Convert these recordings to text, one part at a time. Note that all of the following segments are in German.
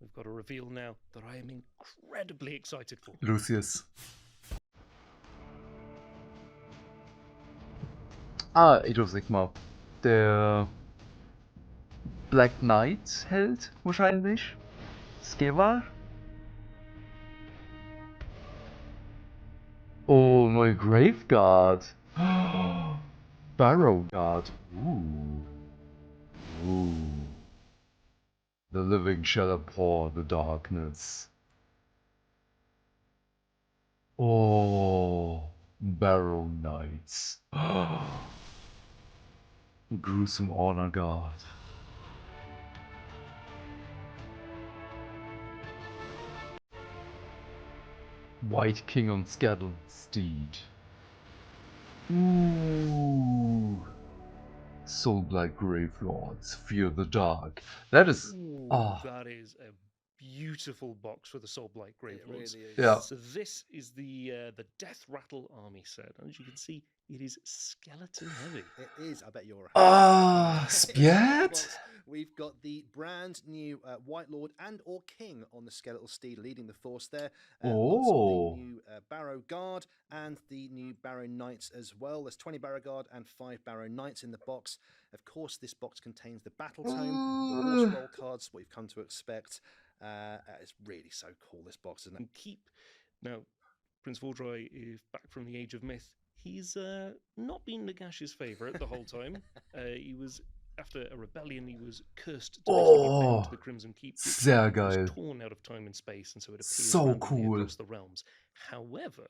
we've got a reveal now that I am incredibly excited for. Lucius. Ah, Age of Sigmar. Der Black Knight Held wahrscheinlich. Skevar. Oh, neue Grave Guard. Barrow Guard. Ooh. Ooh. The living shall abhor the darkness. Oh, Barrow Knights. Gruesome Honor Guard. White King on Scattered Steed. Ooh. Soulblight Gravelords, Fear the Dark. That is... That is a beautiful box for the Soulblight Gravelords. Really is. Yeah. So this is the Death Rattle army set. And as you can see, it is skeleton heavy. It is. I bet you're a Spearhead? We've got the brand new White Lord and or King on the skeletal steed leading the force there. Lots of the new Barrow Guard and the new Barrow Knights as well. There's 20 Barrow Guard and 5 Barrow Knights in the box. Of course, this box contains the Battle Tome, the War Scroll cards, what you've come to expect. It's really so cool, this box, isn't it? Now, Prince Valdroy is back from the Age of Myth. He's not been Nagash's favourite the whole time. He was... After a rebellion, he was cursed to basically be bound to the Crimson Keep. Sehr He was geil. torn out of time and space, and so it appears So randomly cool. across the realms. However,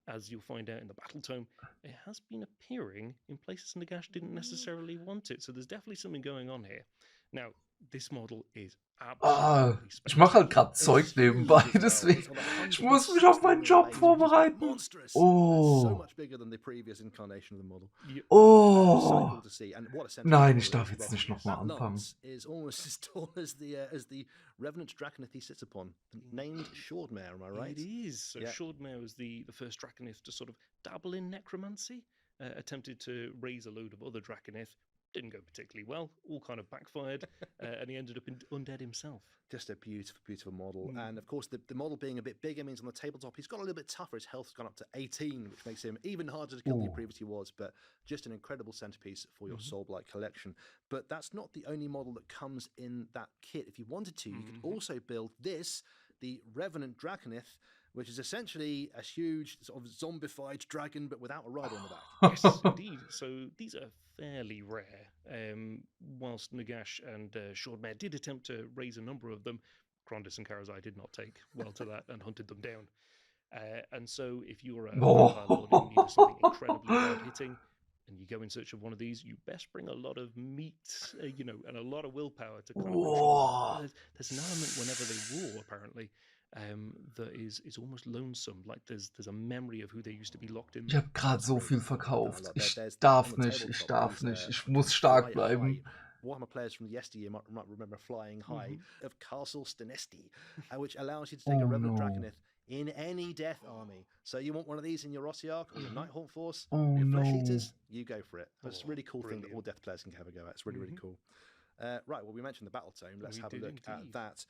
as you'll find out in the Battle Tome, it has been appearing in places Nagash didn't necessarily want it. So there's definitely something going on here. Now, this model is absolutely Ich mache halt gerade spectacular. Zeug nebenbei, deswegen. Ich muss mich auf meinen Job vorbereiten. Monstrous. So Oh. much bigger than the previous incarnation of the model. So Oh. cool to see. And what a Nein, century ich darf model jetzt as nicht well. nochmal That anfangen. lance is almost as tall as the Revenant Draconith he sits upon, named Shordmare, am I right? It is. So Yeah. Shordmare was the first Draconith to sort of dabble in necromancy, attempted to raise a load of other Draconith, didn't go particularly well, all kind of backfired, and he ended up in undead himself. Just a beautiful, beautiful model. And of course, the model being a bit bigger means on the tabletop, he's got a little bit tougher. His health's gone up to 18, which makes him even harder to kill than he previously was. But just an incredible centerpiece for your Soulblight collection. But that's not the only model that comes in that kit. If you wanted to, you could also build this, the Revenant Draconith, which is essentially a huge sort of zombified dragon, but without a rider on the back. Yes, indeed. So these are fairly rare. Whilst Nagash and Shordmare did attempt to raise a number of them, Krondys and Karazai did not take well to that and hunted them down. And so if you're a vampire lord and you need something incredibly hard hitting, and you go in search of one of these, you best bring a lot of meat, and a lot of willpower to kind of control them. There's an element whenever they war, apparently, that is almost lonesome. Like there's a memory of who they used to be locked in. Ich habe gerade so viel verkauft. Ich darf nicht, ich darf nicht. Ich muss stark bleiben. Warhammer players from yesteryear might remember Flying High of Castle Stenesti, which allows you to take a Revenant Draconith in any death army. So you want one of these in your Ossiarch or your Nighthaunt force, your Flesh Eaters, you go for it. It's a really cool thing that all death players can have a go at. It's really, really cool. Right, well, we mentioned the Battle Tome. Let's have a look at that.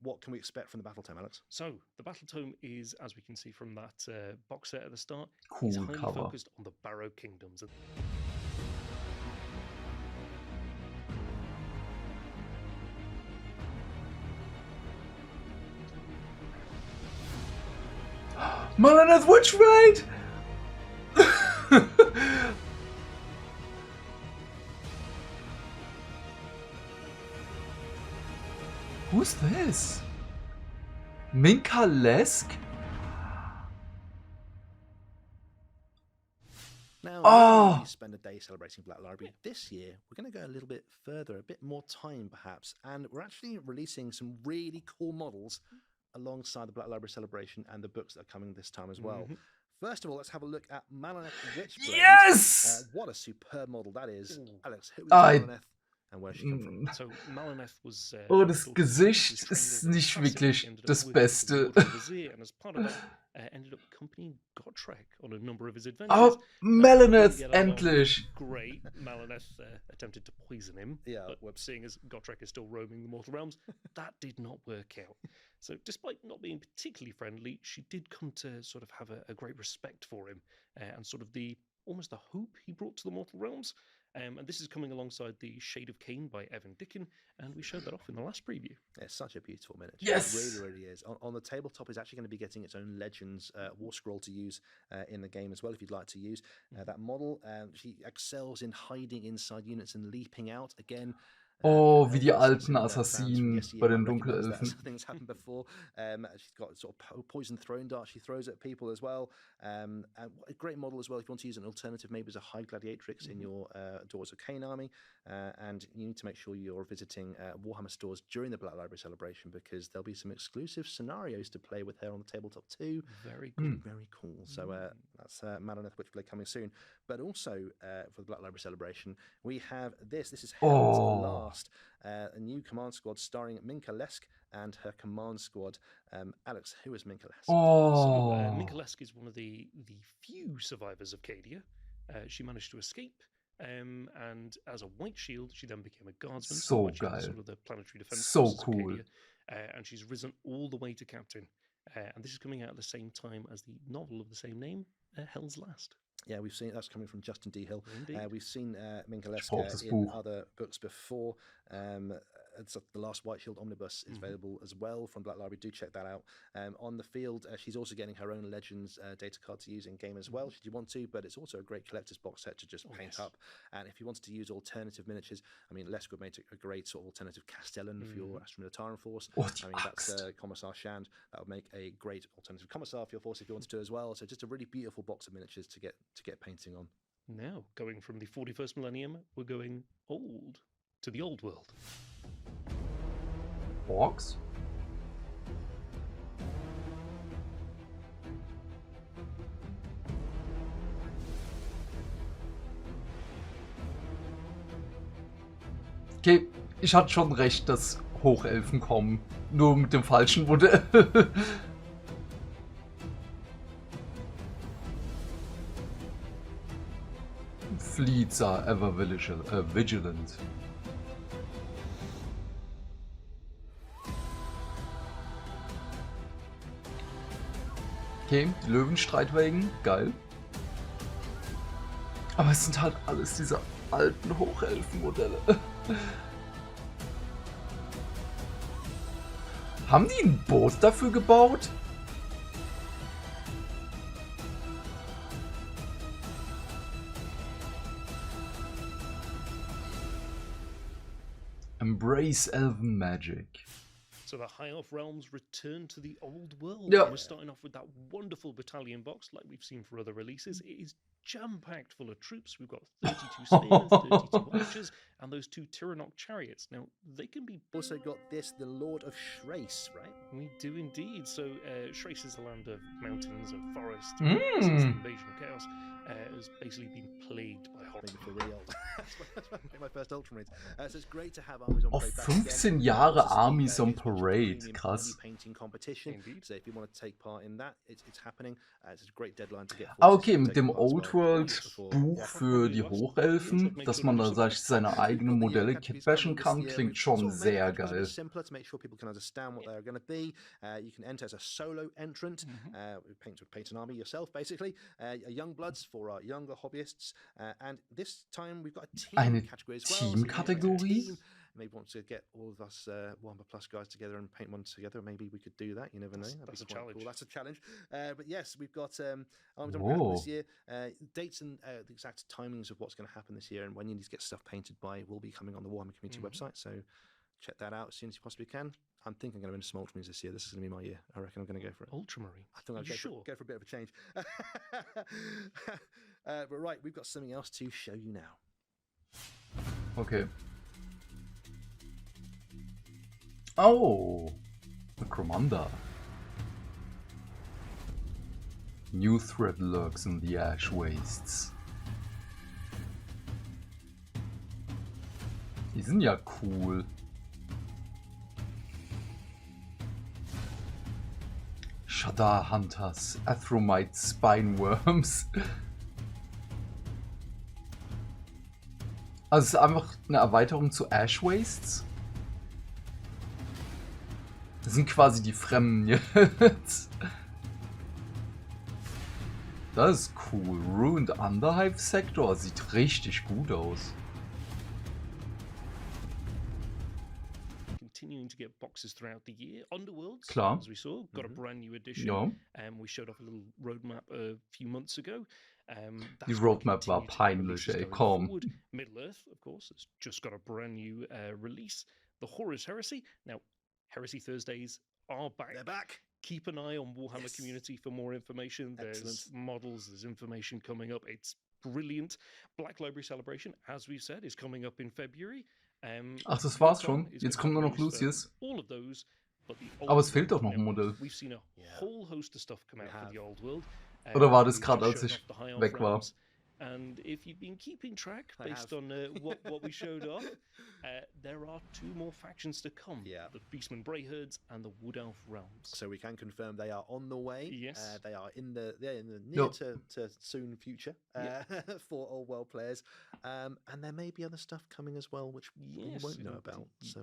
What can we expect from the Battle Tome, Alex? So, the Battle Tome is, as we can see from that box set at the start, Cool is highly cover. focused on the Barrow Kingdoms. Malaneth Witch Raid! Who's this? Minkalesk? Now, you spend a day celebrating Black Library. This year, we're going to go a little bit further, a bit more time perhaps, and we're actually releasing some really cool models alongside the Black Library celebration and the books that are coming this time as well. First of all, let's have a look at Malaneth Witchblade. Yes! What a superb model that is. Alex, who is Malaneth and where she come from? So, Malaneth was... Das Gesicht ist nicht wirklich das Beste. And as part of that, ended up accompanying Gotrek on a number of his adventures. Oh, Melaneth, endlich! Great. Melaneth attempted to poison him, but seeing as Gotrek is still roaming the mortal realms, that did not work out. So despite not being particularly friendly, she did come to sort of have a great respect for him, and sort of almost the hope he brought to the mortal realms. And this is coming alongside the Shade of Cain by Evan Dickin, and we showed that off in the last preview. It's such a beautiful miniature. Yes! It really, really is. On the tabletop, is actually going to be getting its own Legends war scroll to use in the game as well, if you'd like to use that model. She excels in hiding inside units and leaping out. Again, oh, wie die alten Assassinen bei den Dunkelelfen. Things happened before. She's got sort of poison throwing dart she throws at people as well. And a great model as well if you want to use an alternative, maybe as a high gladiatrix in your Doors of Cain army. And you need to make sure you're visiting Warhammer stores during the Black Library celebration, because there'll be some exclusive scenarios to play with her on the tabletop too. Very cool. Very cool. So that's Melaneth Witchblade coming soon. But also for the Black Library celebration, we have this. This is Hell's Last, a new command squad starring Minka Lesk and her command squad. Alex, who is Minka Lesk? So, Minka Lesk is one of the few survivors of Cadia. She managed to escape, and as a White Shield, she then became a guardsman. So White Shield geil. is sort of the planetary defense. So forces of cool. Cadia, and she's risen all the way to captain. And this is coming out at the same time as the novel of the same name, Hell's Last. Yeah, we've seen that's coming from Justin D. Hill. We've seen Minka Lesk in Buch. other books before. It's the last White Shield omnibus is available as well from Black Library. Do check that out. On the field, she's also getting her own Legends data card to use in game as well, should you want to. But it's also a great collector's box set to just paint up. And if you wanted to use alternative miniatures, I mean, Lesk would make a great sort of alternative Castellan for your Astra Militarum force. I mean, that's Commissar Shand. That would make a great alternative Commissar for your force if you wanted to as well. So just a really beautiful box of miniatures to get painting on. Now, going from the 41st millennium, we're going old to the old world. Orks? Okay, ich hatte schon recht, dass Hochelfen kommen. Nur mit dem falschen Modell. Fleets are ever vigilant. Okay, die Löwenstreitwagen, geil. Aber es sind halt alles diese alten Hochelfenmodelle. Haben die ein Boot dafür gebaut? Embrace elven magic. So the High Elf realms return to the old world. Yeah. We're starting off with that wonderful battalion box, like we've seen for other releases. It is jam-packed full of troops. We've got 32 spearmen, 32 archers, and those 2 Tyrannok chariots. Now, they can be... Also got this, the Lord of Shrace, right? We do indeed. So Shrace is the land of mountains and forests. Since the invasion of Chaos has basically been plagued by horror. For real. That's my first Ultramarines. So it's great to have armies on Oh, parade back 15 again. Jahre Obviously, Armies on it's much Parade, premium krass. army painting competition. Indeed. So if you want to take part in that, it's happening. It's a great deadline to get. Ah, forces okay, to mit take dem part as well. Old World Before- Buch yeah. für die Hochelfen, dass man da seine eigenen Modelle kitbashen kann, klingt schon sehr geil. Simpler to make sure people can understand what they're going to be. You can enter as a solo entrant. Paint an army yourself, basically. Young bloods for our younger hobbyists. And this time we've got a team Eine category as well. So if you want to make a Teamkategorie? team, maybe want to get all of us Warhammer Plus guys together and paint one together. Maybe we could do that. You never know. That'd That's be a quite challenge. Cool. That's a challenge. But yes, we've got Armies on Parade this year. Dates and the exact timings of what's going to happen this year and when you need to get stuff painted by will be coming on the Warhammer community website. So check that out as soon as you possibly can. I'm thinking I'm going to win some Ultramarines this year. This is going to be my year. I reckon I'm going to go for it. Ultramarine. I think I'll go for a bit of a change. But right, we've got something else to show you now. Okay. Oh, the Commander. New threat lurks in the ash wastes. Die sind ja cool. Shadar Hunters, Athromite Spineworms. Also es ist einfach eine Erweiterung zu Ash Wastes. Das sind quasi die Fremden jetzt. Das ist cool. Ruined Underhive Sector sieht richtig gut aus. Continuing to get boxes throughout the year. Underworlds, Klar. as we saw, got a brand new edition. Ja. We showed off a little roadmap a few months ago. Die Roadmap war peinlich, ey, komm. Middle Earth, of course, has just got a brand new release. The Horus Heresy. Now, Heresy Thursdays are back. They're back. Keep an eye on Warhammer community for more information. There's Excellent. models, there's information coming up. It's brilliant. Black Library Celebration, as we've said, is coming up in February. Ach, das war's schon. Jetzt kommt nur noch Lucius. All of those, but the Aber es fehlt doch old noch ein Modell. We've seen a whole host of stuff come out for the old world. Oder war das we've gerade, just als shown ich off the High Elf weg war? realms. And if you've been keeping track, based on what we showed off, there are 2 more factions to come. Yeah. The Beastman Brayherds and the Wood Elf realms. So we can confirm they are on the way. Yes. They are in the near Yep. to soon future for old world players. And there may be other stuff coming as well, which we Yes, won't know about. So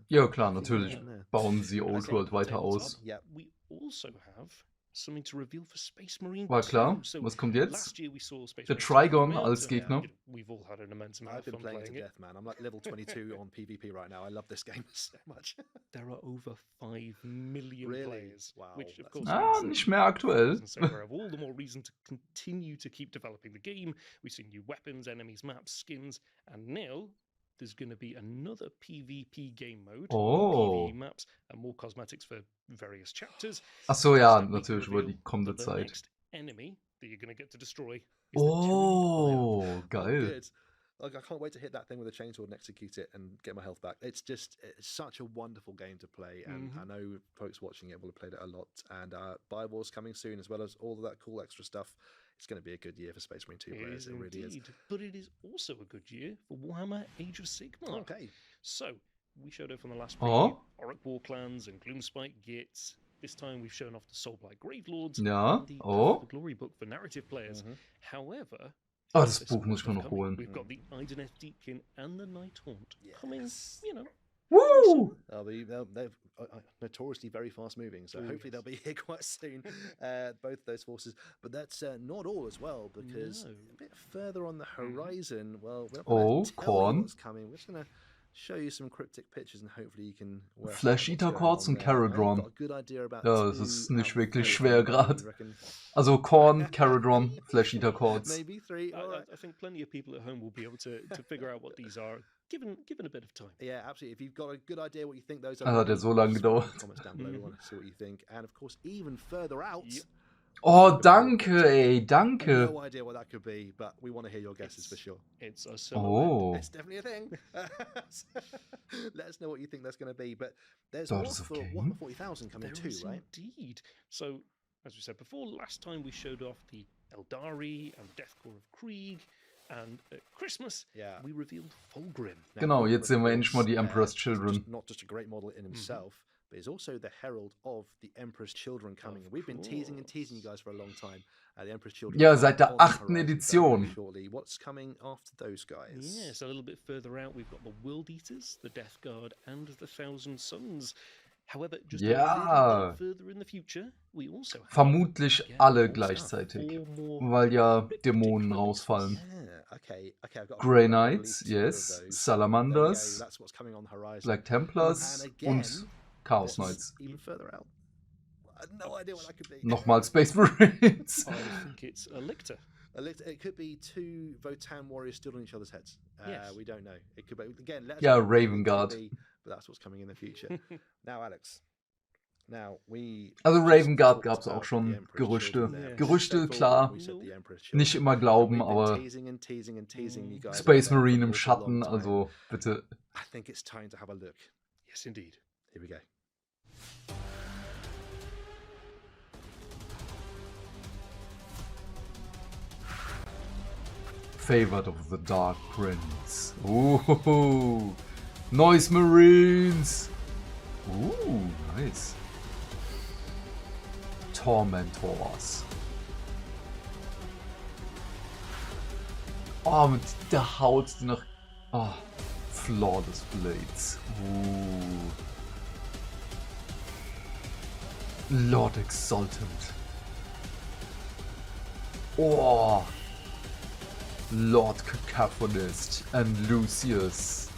Ja klar, natürlich Yeah. bauen sie Old World weiter aus. yeah. We also have something to reveal for Space Marine War 2. klar. So Was kommt jetzt? last year we saw Space Der Marine 2 Trigon come out, als and, Gegner. we've all had an immense amount I've of been fun playing to playing it. death, man. I'm like level 22 on PvP right now. I love this game so much. There are over 5 million Really? players, Wow, which of that's course Ah, means nicht mehr aktuell. that we have all the more reason to continue to keep developing the game. We've seen new weapons, enemies, maps, skins, and now there's going to be another PvP game mode, Oh. PvE maps, and more cosmetics for various chapters. Ach so, ja, So we can natürlich über reveal die kommende that the Zeit. next enemy that you're going to get to destroy is the Tyranny Oh, Oh, geil. good. Like, I can't wait to hit that thing with a chainsaw and execute it and get my health back. It's such a wonderful game to play, and I know folks watching it will have played it a lot. And Buy Wars coming soon, as well as all of that cool extra stuff. It's going to be a good year for Space Marine 2 It players. is It really indeed, is. but it is also a good year for Warhammer Age of Sigmar. Okay. So, we showed off on the last Oh. preview Orc War Clans and Gloomspite Gits. This time we've shown off the Soulblight Gravelords Ja, and the oh. Path of Glory book for narrative players. However, Ah, das there's Buch more muss ich mir stuff noch coming. holen. We've got the Ideneth Deepkin and the Night Haunt coming, Yes. you know. Woo! They're notoriously very fast moving, so hopefully they'll be here quite soon, both those forces. But that's not all as well, because No. a bit further on the horizon, well, we're not Oh, gonna tell you Korn. what's coming. We're just going to show you some cryptic pictures, and hopefully you can work out Flash what's Eater going Quartz on und there. I've Caradron. got a good idea about Ja, das 2 ist nicht out of wirklich 3 schwer of them. gerade. I reckon Also Korn, Caradron, Flash Eater Quartz. maybe 3. All right. I think plenty of people at home will be able to figure out what these are, given a bit of time. Yeah, absolutely. If you've got a good idea what you think those are, Ah, hat ja so lange just put it in gedauert. the comments down below. We want to see what you think. And of course, even further out, Yep. Oh, danke, ey, danke. no idea what that could be, but we want to hear your guesses for sure. It's a silhouette. Oh, It's definitely a thing. Let us know what you think that's going to be. But there's Daughters more of for Cain. Warhammer 40,000 coming There too, is right? indeed. So, as we said before, last time we showed off the Eldari and Deathcore of Krieg, and at Christmas Yeah. we revealed Fulgrim. Now, genau, Fulgrim, jetzt sehen wir of endlich mal die course, Emperor's is Children. not just a great model in himself, but is also the herald of the Emperor's Children coming. We've been teasing and teasing you guys for a long time. The Emperor's Children. Ja, are seit der on the 8. horizon very Edition. Shortly. What's coming after those guys? Yes, a little bit further out we've got the World Eaters, the Death Guard, and the Thousand Suns. However, just a Ja. little bit further in the future, we also have Vermutlich again, alle more stuff, gleichzeitig, 4 more weil ja cryptic Dämonen releases. rausfallen. Yeah, okay, I've got a Grey feeling I'll Knights, release 2 of yes, those. There we go, Salamanders, that's what's coming on the horizon. Black Templars And again, und Chaos this is Knights. even further out. I have no idea what that could be. Nochmal Space Marines. I think it's a Lictor. It could be 2 Votan warriors stood on each other's heads. Yes. We don't know. It could be again. Let us Ja, know what it Raven could Guard. be, but that's what's coming in the future. Now, Alex. Now we. Also just Raven Guard talked gab es about auch the schon Emperor's Gerüchte. Children there. Ja. Gerüchte, Straightforward, klar. we said the Emperor's Children. Nicht immer And glauben, we've been aber teasing and teasing and teasing you guys. Space out there Marine for im an awful long Schatten, time. also bitte. I think it's time to have a look. Yes, indeed. Here we go. Favored of the Dark Prince. Ooh, Noise Marines. Ooh, nice. Tormentors. Oh, mit der Haut, die noch... Oh, Flawless Blades. Lord Exultant. Oh. Lord Cacophonist and Lucius.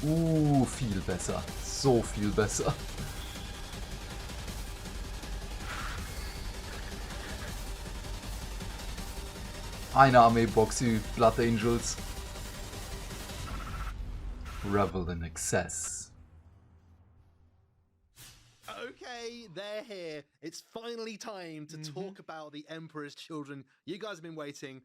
Viel besser. So viel besser. Eine Armee Boxy Blood Angels. Revel in excess. Okay, they're here. It's finally time to talk about the Emperor's Children. You guys have been waiting.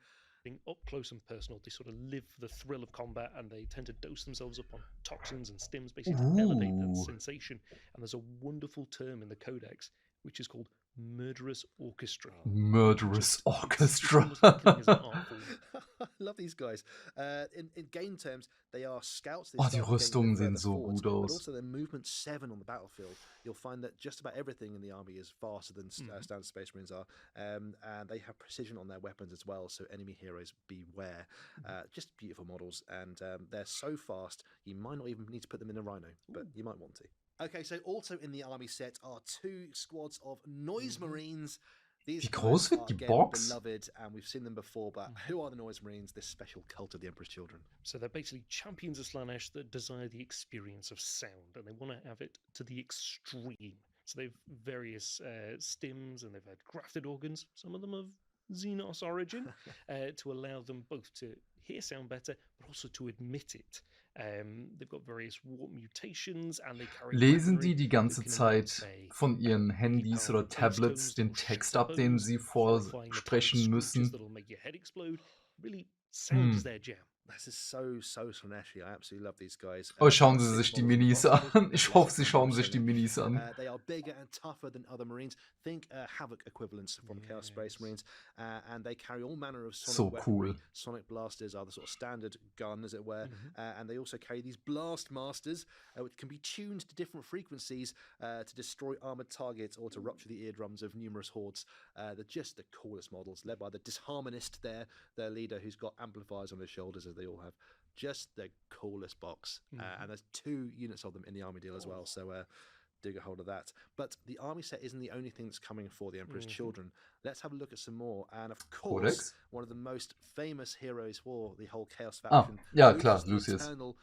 Up close and personal, they sort of live for the thrill of combat, and they tend to dose themselves up on toxins and stims, basically to elevate that sensation. And there's a wonderful term in the Codex which is called murderous orchestra. Murderous orchestra. I love these guys. In game terms, they are scouts. They Die Rüstungen sehen so forwards, gut aus. But also their movement 7 on the battlefield. You'll find that just about everything in the army is faster than standard Space Marines are. And they have precision on their weapons as well, so enemy heroes beware. Just beautiful models, and they're so fast, you might not even need to put them in a Rhino, but you might want to. Okay, so also in the army set are 2 squads of Noise Marines. These Wie groß wird die Box? Beloved, and we've seen them before, but who are the Noise Marines, this special cult of the Emperor's Children? So they're basically champions of Slaanesh that desire the experience of sound, and they want to have it to the extreme. So they've various stims, and they've had grafted organs, some of them of Xenos origin, to allow them both to hear sound better, but also to admit it. They've got various warp mutations, and they carry Lesen die ganze Zeit von ihren Handys oder Tablets den Text ab, den sie vorsprechen müssen? Really, sound is their jam. This is so Slaaneshi. I absolutely love these guys. Oh, schauen Sie sich die Minis an. Ich hoffe, Sie schauen sich die Minis an. They are bigger and tougher than other Marines. Think Havoc equivalents from Chaos Space Marines. And they carry all manner of sonic weaponry. Cool. Sonic blasters are the sort of standard gun, as it were. And they also carry these blast masters, which can be tuned to different frequencies to destroy armored targets or to rupture the eardrums of numerous hordes. They're just the coolest models, led by the Disharmonist there, their leader, who's got amplifiers on his shoulders, as they all have. Just the coolest box. And there's 2 units of them in the army deal as well, so do get hold of that. But the army set isn't the only thing that's coming for the Emperor's Children. Let's have a look at some more. And of course, one of the most famous heroes for the whole Chaos faction. Ja, klar, Lucius. Eternal.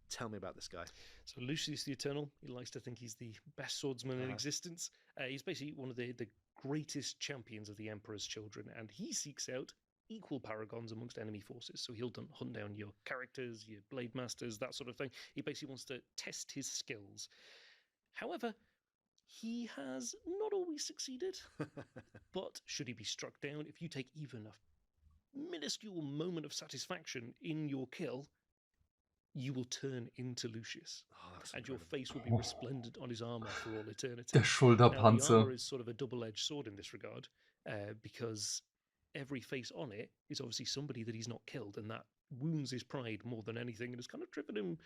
Tell me about this guy. So Lucius the Eternal, he likes to think he's the best swordsman in existence. He's basically one of the greatest champions of the Emperor's Children, and he seeks out equal paragons amongst enemy forces. So he'll hunt down your characters, your blade masters, that sort of thing. He basically wants to test his skills. However, he has not always succeeded. But should he be struck down, if you take even a minuscule moment of satisfaction in your kill, you will turn into Lucius. And your face will be resplendent on his armor for all eternity. Der Schulterpanzer. Now, the armor is sort of a double-edged sword in this regard, because every face on it is obviously somebody that he's not killed, and that wounds his pride more than anything, and has kind of driven him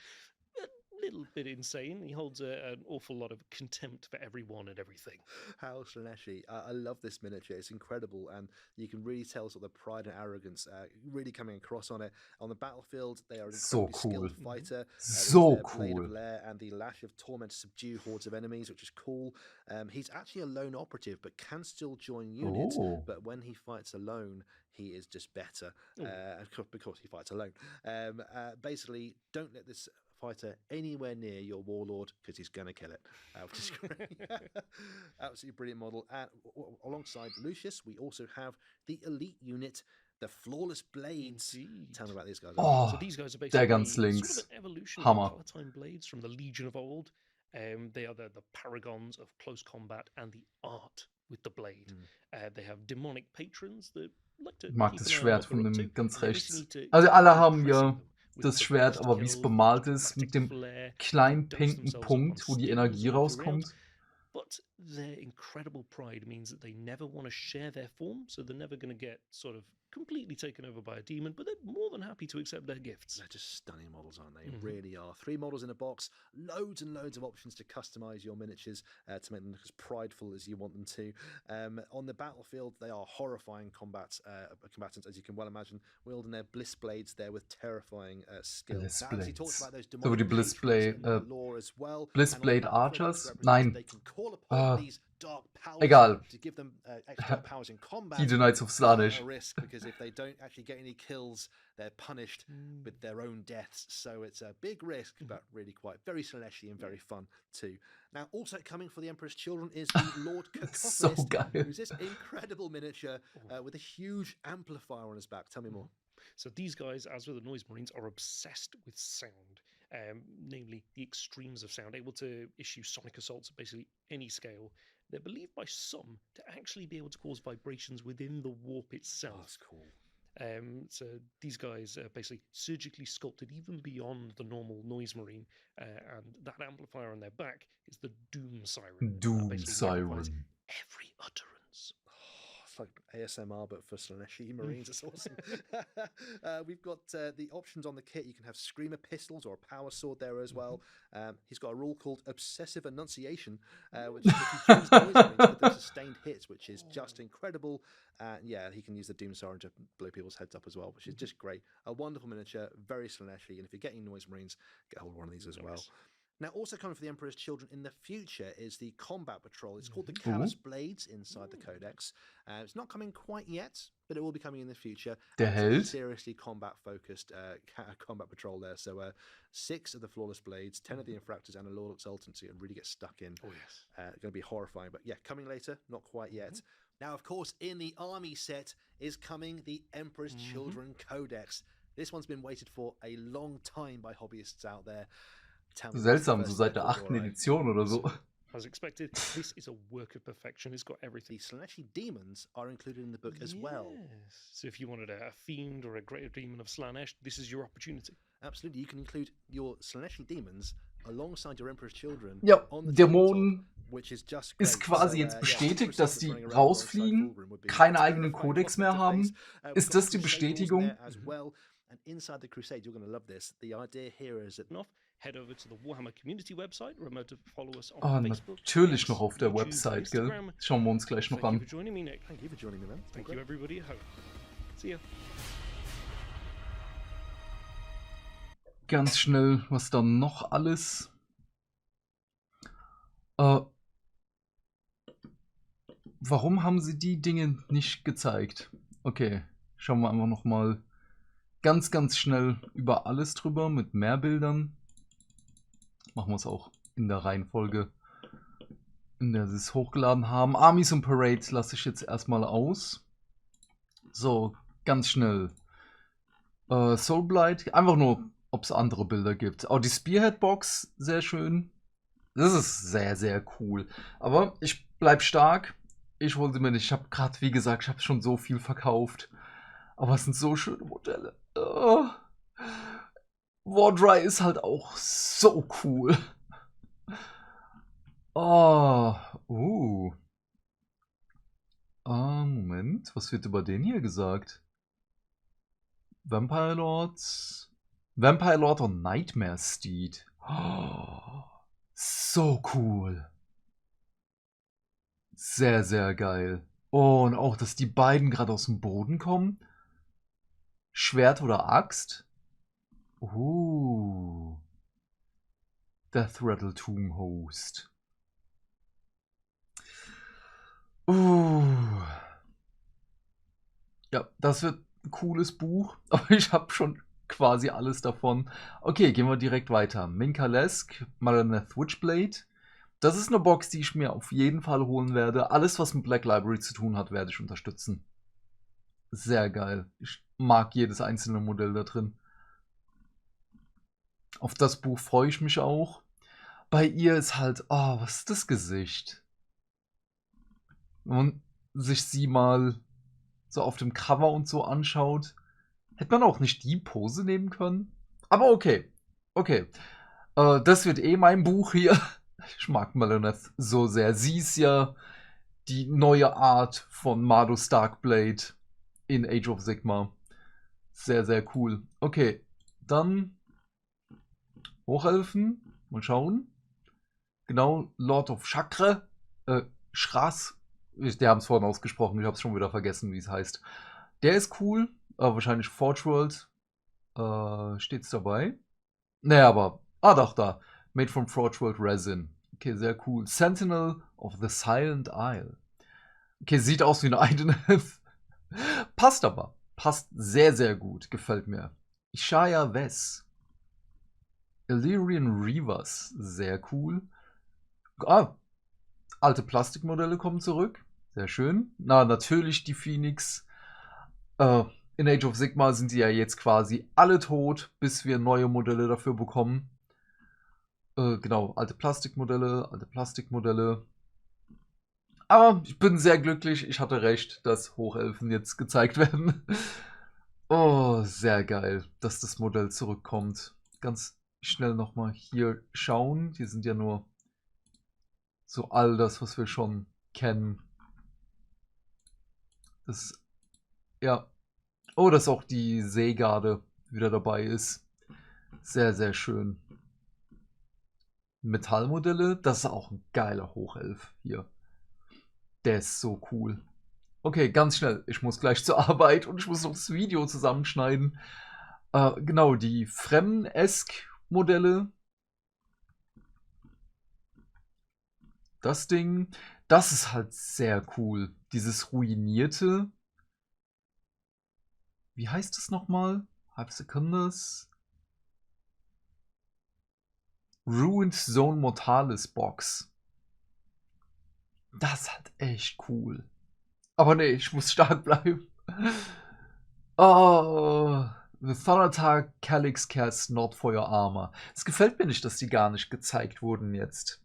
a little bit insane. He holds an awful lot of contempt for everyone and everything. How Slaaneshi. I love this miniature. It's incredible, and you can really tell sort of the pride and arrogance really coming across on it. On the battlefield, they are an incredibly skilled fighter. So cool. Blade of Lair and the Lash of Torment to subdue hordes of enemies, which is cool. He's actually a lone operative, but can still join units. But when he fights alone, he is just better, because he fights alone. Basically, don't let this fighter anywhere near your warlord, because he's gonna kill it, which is great. Absolutely brilliant model. And alongside Lucius, we also have the elite unit, the Flawless Blades. Indeed. Tell me about these guys. So these guys are basically ganz sort links. of an evolution Hammer. of Palatine Blades from the Legion of old. They are the paragons of close combat and the art with the blade. They have demonic patrons that like to Ich mag keep das an eye on Schwert what von they're up dem to. ganz They rechts. basically need to Also alle haben impress ja them with das the Schwert, first aber wie es kill, bemalt ist, dramatic mit dem flair, kleinen dose pinken themselves Punkt, up wo on die stills Energie and around. rauskommt. But their incredible pride means that they never want to share their form, so they're never going to get sort of completely taken over by a demon, but they're more than happy to accept their gifts. They're just stunning models, aren't they? Really are. 3 models in a box, loads and loads of options to customize your miniatures to make them look as prideful as you want them to. On the battlefield, they are horrifying combatants, as you can well imagine, wielding their bliss blades there with terrifying skill. Bliss Now, as he Blades. talks about those So die demonic Bliss patrons Blade, in the lore as well. Bliss And on the Blade battlefield, Archers? that represents Nein. they can call upon these dark powers Egal. to give them extra powers in combat. Die Knights of Are Slaanesh. a risk because if they don't actually get any kills, they're punished with their own deaths. So it's a big risk, but really quite very celestial and very fun too. Now, also coming for the Emperor's Children is the Lord So Cacophonist, geil. who's this incredible miniature with a huge amplifier on his back. Tell me more. So these guys, as with the Noise Marines, are obsessed with sound, namely the extremes of sound, able to issue sonic assaults at basically any scale. They're believed by some to actually be able to cause vibrations within the warp itself. Oh, that's cool. So these guys are basically surgically sculpted even beyond the normal Noise Marine, and that amplifier on their back is the Doom Siren. that Doom basically magnifies Siren. every utterance. It's like ASMR, but for Slaaneshi Marines. It's awesome. We've got the options on the kit. You can have Screamer pistols or a power sword there as well. He's got a rule called Obsessive Enunciation, which if you choose Noise Marines, give them sustained hits, which is just incredible. Yeah, he can use the Doom Siren to blow people's heads up as well, which is just great. A wonderful miniature, very Slaaneshi, and if you're getting Noise Marines, get hold of one of these as well. Now, also coming for the Emperor's Children in the future is the Combat Patrol. It's called the Callous Blades inside the Codex. It's not coming quite yet, but it will be coming in the future. Der It's a Held. seriously combat-focused Combat Patrol there. So 6 of the Flawless Blades, 10 of the Infractors, and a Lord Exultant, so you can really get stuck in. Oh, yes. Going to be horrifying, but yeah, coming later, not quite yet. Now, of course, in the army set is coming the Emperor's Children Codex. This one's been waited for a long time by hobbyists out there. Tell me, what's the Seltsam, so first seit der level, 8. alright? Edition oder so. As expected, this is a work of perfection. It's got everything. The Slaaneshi demons are included in the book as well. Yes. So if you wanted a fiend or a greater demon of Slaanesh, this is your opportunity. Absolutely, you can include your Slaaneshi demons alongside your Emperor's Children Ja, on the Dämonen tabletop, which is just ist great. quasi So, jetzt yeah, bestätigt, 100% dass die running around rausfliegen, alongside Fulgrim would be keine eigenen terrifying Codex mehr to haben. face. We've Ist got das die Crusade rules Bestätigung? there as well. And inside the Crusade, you're going to love this. The idea here is that Head over to the Warhammer Community website. Remember to follow us on Ah, Facebook, natürlich X, noch auf der YouTube, Website, gell? Instagram. Schauen wir uns gleich noch Thank you an. for joining me, Nick. thank you for joining me, man. It's been Thank you, great. everybody at home. See ya. Ganz schnell, was da noch alles? Warum haben sie die Dinge nicht gezeigt? Okay, schauen wir einfach noch mal ganz, ganz schnell über alles drüber mit mehr Bildern. Machen wir es auch in der Reihenfolge, in der sie es hochgeladen haben. Armies und Parades lasse ich jetzt erstmal aus. So, ganz schnell. Soulblight, einfach nur, ob es andere Bilder gibt. Auch die Spearhead-Box, sehr schön. Das ist sehr, sehr cool. Aber ich bleib stark. Ich hole sie mir nicht. Ich habe gerade, wie gesagt, ich habe schon so viel verkauft. Aber es sind so schöne Modelle. Wardry ist halt auch so cool. Moment. Was wird über den hier gesagt? Vampire Lords. Vampire Lord und Nightmare Steed. So cool. Sehr, sehr geil. Oh, und auch, dass die beiden gerade aus dem Boden kommen. Schwert oder Axt. Death Rattle Tomb Host. Ja, das wird ein cooles Buch. Aber ich habe schon quasi alles davon. Okay, gehen wir direkt weiter. Minkalesk, Maraneth Witchblade. Das ist eine Box, die ich mir auf jeden Fall holen werde. Alles, was mit Black Library zu tun hat, werde ich unterstützen. Sehr geil. Ich mag jedes einzelne Modell da drin. Auf das Buch freue ich mich auch. Bei ihr ist halt, was ist das Gesicht? Wenn man sich sie mal so auf dem Cover und so anschaut, hätte man auch nicht die Pose nehmen können. Aber okay. Okay. Das wird eh mein Buch hier. Ich mag Maraneth so sehr. Sie ist ja die neue Art von Mardu Starkblade. in Age of Sigmar. Sehr, sehr cool. Okay, dann Hochelfen. Mal schauen. Genau, Lord of Chakra. Schras. Der haben es vorhin ausgesprochen. Ich habe es schon wieder vergessen, wie es heißt. Der ist cool. Wahrscheinlich Forge World. Steht es dabei? Naja, aber. Ah, doch, da. Made from Forge World Resin. Okay, sehr cool. Sentinel of the Silent Isle. Okay, sieht aus wie eine Ideneth. Passt aber. Passt sehr, sehr gut. Gefällt mir. Ishaya Wes. Illyrian Reavers. Sehr cool. Ah, alte Plastikmodelle kommen zurück. Sehr schön. Na, natürlich die Phoenix. In Age of Sigmar sind sie ja jetzt quasi alle tot, bis wir neue Modelle dafür bekommen. Genau, alte Plastikmodelle, alte Plastikmodelle. Aber ich bin sehr glücklich. Ich hatte recht, dass Hochelfen jetzt gezeigt werden. Oh, sehr geil, dass das Modell zurückkommt. Ganz schnell nochmal hier schauen. Hier sind ja nur so all das, was wir schon kennen. Das, ja. Oh, dass auch die Seegarde wieder dabei ist. Sehr, sehr schön. Metallmodelle, das ist auch ein geiler Hochelf hier. Der ist so cool. Okay, ganz schnell. Ich muss gleich zur Arbeit und ich muss noch das Video zusammenschneiden. Genau, die Fremden-esque-Modelle. Das Ding, das ist halt sehr cool. Dieses ruinierte. Wie heißt es nochmal? Halb Sekundes. Ruined Zone Mortalis Box. Das ist halt echt cool. Aber nee, ich muss stark bleiben. Oh, the Thanatar Calyx Cast Not for Your Armor. Es gefällt mir nicht, dass die gar nicht gezeigt wurden jetzt.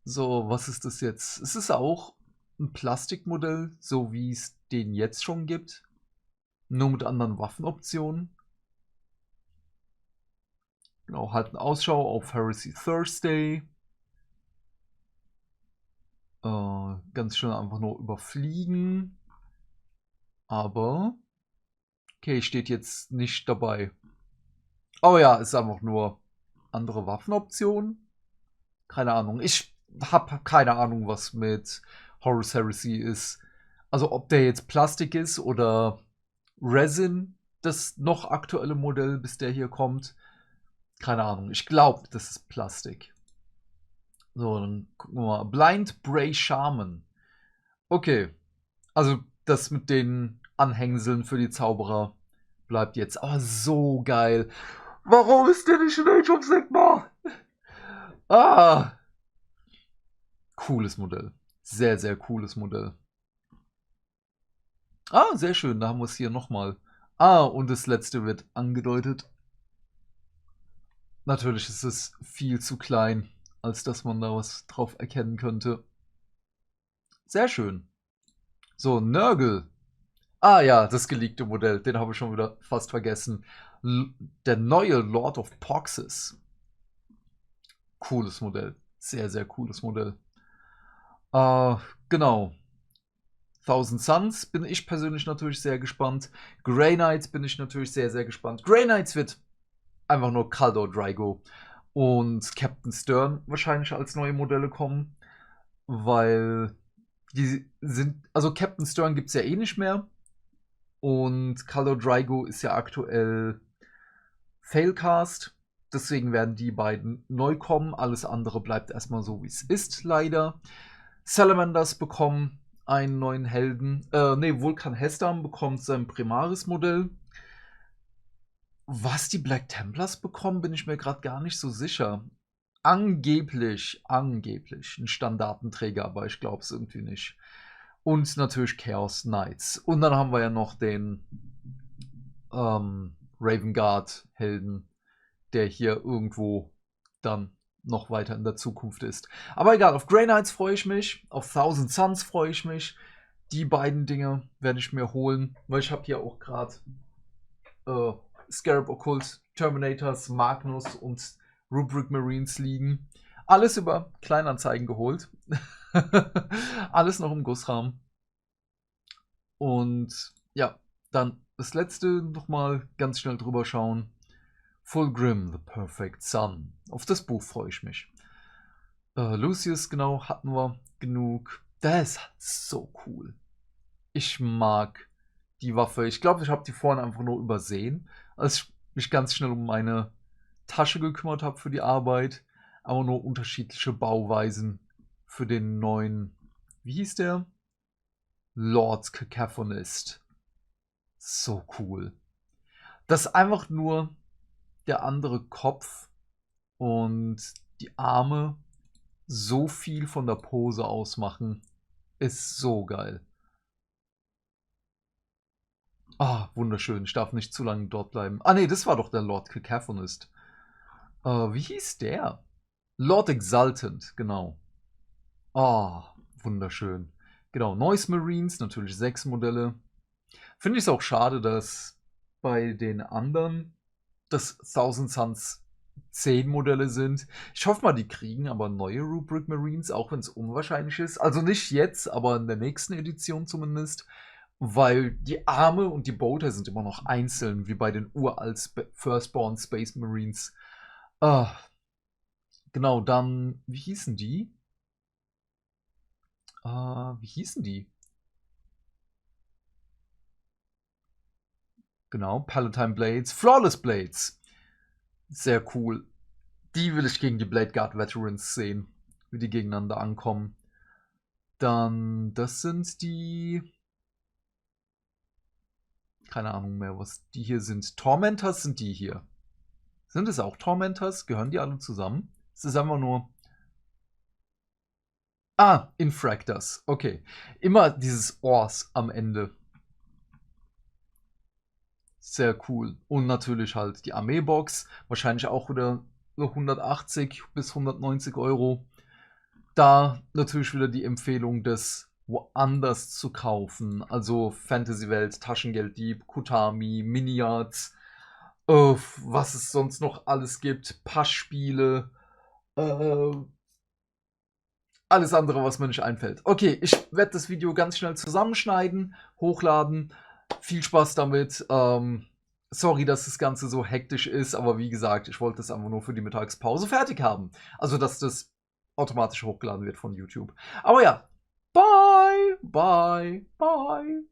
So, was ist das jetzt? Es ist auch ein Plastikmodell, so wie es den jetzt schon gibt. Nur mit anderen Waffenoptionen. Genau, halten Ausschau auf Heresy Thursday. Ganz schnell einfach nur überfliegen. Aber okay, steht jetzt nicht dabei. Oh ja, ist einfach nur andere Waffenoptionen. Keine Ahnung. Ich habe keine Ahnung, was mit Horus Heresy ist. Also ob der jetzt Plastik ist oder Resin, das noch aktuelle Modell, bis der hier kommt. Keine Ahnung. Ich glaube, das ist Plastik. So, dann gucken wir mal. Blind Bray Shaman. Okay. Also das mit den Anhängseln für die Zauberer bleibt jetzt. Aber so geil. Warum ist der nicht in Age of Sigmar? Ah. Cooles Modell. Sehr, sehr cooles Modell. Ah, sehr schön. Da haben wir es hier nochmal. Ah, und das letzte wird angedeutet. Natürlich ist es viel zu klein, als dass man da was drauf erkennen könnte. Sehr schön. So, Nurgle. Ah ja, das geleakte Modell. Den habe ich schon wieder fast vergessen. Der neue Lord of Poxes. Cooles Modell. Sehr, sehr cooles Modell. Genau. Thousand Suns bin ich persönlich natürlich sehr gespannt. Grey Knights bin ich natürlich sehr, sehr gespannt. Grey Knights wird einfach nur Khaldor Drago und Captain Stern wahrscheinlich als neue Modelle kommen, weil die sind, also Captain Stern gibt es ja eh nicht mehr und Khaldor Drago ist ja aktuell Failcast, deswegen werden die beiden neu kommen, alles andere bleibt erstmal so wie es ist, leider. Salamanders bekommen einen neuen Helden, Vulkan Hestam bekommt sein Primaris-Modell. Was die Black Templars bekommen, bin ich mir gerade gar nicht so sicher. Angeblich ein Standardenträger, aber ich glaube es irgendwie nicht. Und natürlich Chaos Knights. Und dann haben wir ja noch den Raven Guard Helden, der hier irgendwo dann noch weiter in der Zukunft ist. Aber egal, auf Grey Knights freue ich mich, auf Thousand Suns freue ich mich. Die beiden Dinge werde ich mir holen, weil ich habe hier auch gerade Scarab Occult, Terminators, Magnus und Rubric Marines liegen. Alles über Kleinanzeigen geholt. Alles noch im Gussrahmen. Und ja, dann das letzte nochmal ganz schnell drüber schauen. Fulgrim, The Perfect Son. Auf das Buch freue ich mich. Lucius, genau, hatten wir genug. Der ist so cool. Ich mag die Waffe. Ich glaube, ich habe die vorhin einfach nur übersehen, als ich mich ganz schnell um meine Tasche gekümmert habe für die Arbeit. Aber nur unterschiedliche Bauweisen für den neuen, wie hieß der? Lord's Cacophonist. So cool. Das ist einfach nur der andere Kopf und die Arme so viel von der Pose ausmachen. Ist so geil. Ah, wunderschön. Ich darf nicht zu lange dort bleiben. Ah, nee, das war doch der Lord Cacophonist. Wie hieß der? Lord Exultant, genau. Ah, wunderschön. Genau, Noise Marines, natürlich 6 Modelle. Finde ich es auch schade, dass bei den anderen das Thousand Suns 10 Modelle sind. Ich hoffe mal, die kriegen aber neue Rubric Marines, auch wenn es unwahrscheinlich ist. Also nicht jetzt, aber in der nächsten Edition zumindest. Weil die Arme und die Bolter sind immer noch einzeln, wie bei den uralt Firstborn Space Marines. Genau, dann, wie hießen die? Genau, Palatine Blades, Flawless Blades. Sehr cool. Die will ich gegen die Blade Guard Veterans sehen, wie die gegeneinander ankommen. Dann, das sind die... Keine Ahnung mehr, was die hier sind. Tormentors sind die hier. Sind es auch Tormentors? Gehören die alle zusammen? Es ist einfach nur... Ah, Infractors. Okay. Immer dieses Ors am Ende. Sehr cool. Und natürlich halt die Armeebox. Wahrscheinlich auch wieder 180 bis 190 Euro. Da natürlich wieder die Empfehlung, das woanders zu kaufen. Also Fantasy-Welt, Taschengelddieb, Kutami, Miniards, was es sonst noch alles gibt. Passspiele, alles andere, was mir nicht einfällt. Okay, ich werde das Video ganz schnell zusammenschneiden, hochladen. Viel Spaß damit. Sorry, dass das Ganze so hektisch ist, aber wie gesagt, ich wollte es einfach nur für die Mittagspause fertig haben. Also, dass das automatisch hochgeladen wird von YouTube. Aber ja, bye, bye, bye.